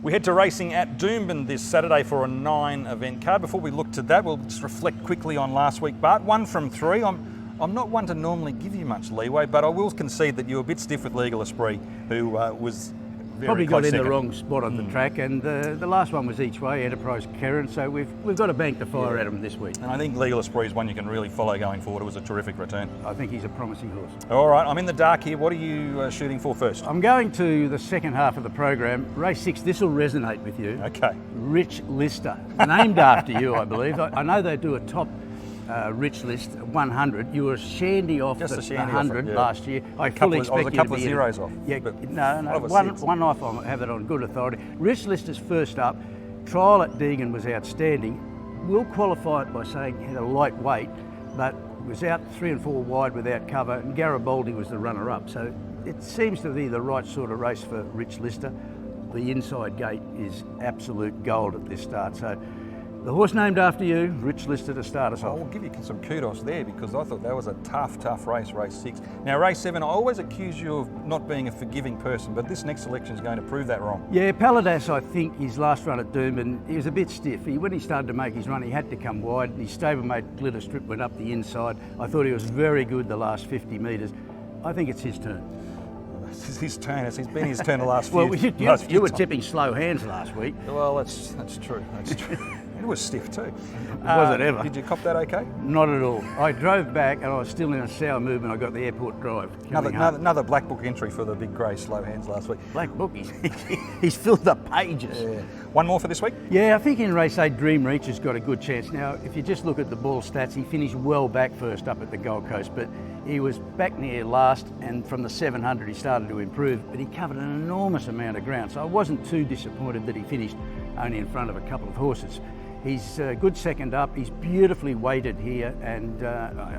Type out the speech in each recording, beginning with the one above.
We head to racing at Doomben this Saturday for a 9-event card. Before we look to that, we'll just reflect quickly on last week. Bart, 1 from 3. I'm not one to normally give you much leeway, but I will concede that you were a bit stiff with Legal Esprit, who was very Probably close got in second. the wrong spot on the track, and the last one was each way, Enterprise Karen, so we've got a bank to fire at him this week. And I think Legal Esprit is one you can really follow going forward. It was a terrific return. I think he's a promising horse. All right, I'm in the dark here. What are you shooting for first? I'm going to the second half of the program, race 6. This will resonate with you. Okay. Rich Lister, named after you, I believe. I know they do a top Rich List 100. You were shandy off Just the a shandy 100 off it, yeah. last year. I I fully was expect a you couple to of be zeros off. Yeah, but no, was one off. I have it on good authority. Rich Lister's first up. Trial at Deegan was outstanding. Will qualify it by saying he had a light weight, but was out 3 and 4 wide without cover, and Garibaldi was the runner-up. So it seems to be the right sort of race for Rich Lister. The inside gate is absolute gold at this start. So the horse named after you, Rich Lister, to start us I off. will give you some kudos there because I thought that was a tough race, race 6. Now, race 7, I always accuse you of not being a forgiving person, but this next selection is going to prove that wrong. Yeah, Paladas, I think his last run at Doomben, he was a bit stiff. When he started to make his run, he had to come wide. His stablemate Glitter Strip went up the inside. I thought he was very good the last 50 metres. I think it's his turn. It's his turn. It's been his turn the last few Well, last few you were times. tipping slow hands last week. Well, that's true. That's true. It was stiff too. Was it ever? Did you cop that okay? Not at all. I drove back and I was still in a sour mood when I got the airport drive. Another black book entry for the big grey slow hands last week. Black book, he's filled the pages. Yeah. One more for this week? Yeah, I think in race 8, Dream Reach has got a good chance. Now, if you just look at the ball stats, he finished well back first up at the Gold Coast, but he was back near last, and from the 700 he started to improve, but he covered an enormous amount of ground, so I wasn't too disappointed that he finished only in front of a couple of horses. He's good second up, he's beautifully weighted here, and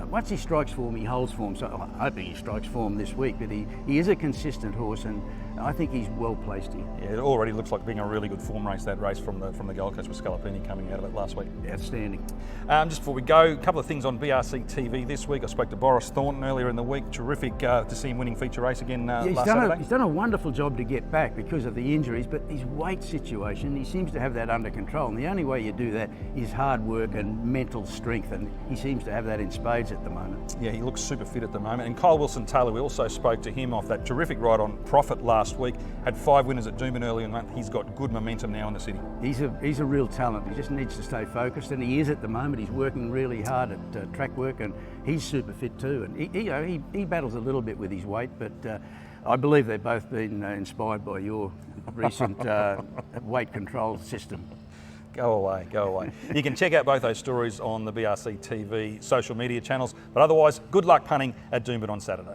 once he strikes form, he holds form, so I'm hoping he strikes form this week, but he is a consistent horse, and I think he's well placed here. Yeah, it already looks like being a really good form race, that race from the Gold Coast with Scalapini coming out of it last week. Outstanding. Just before we go, a couple of things on BRC TV this week. I spoke to Boris Thornton earlier in the week. Terrific to see him winning feature race again last Saturday. He's done a wonderful job to get back because of the injuries, but his weight situation, he seems to have that under control. And the only way you do that is hard work and mental strength, and he seems to have that in spades at the moment. Yeah, he looks super fit at the moment. And Kyle Wilson-Taylor, we also spoke to him off that terrific ride on Profit last week. Had 5 winners at Doomben earlier in the month. He's got good momentum now in the city. He's a real talent. He just needs to stay focused, and he is at the moment. He's working really hard at track work, and he's super fit too. And he battles a little bit with his weight, but I believe they've both been inspired by your recent weight control system. Go away, go away. You can check out both those stories on the BRC TV social media channels. But otherwise, good luck punting at Doomben on Saturday.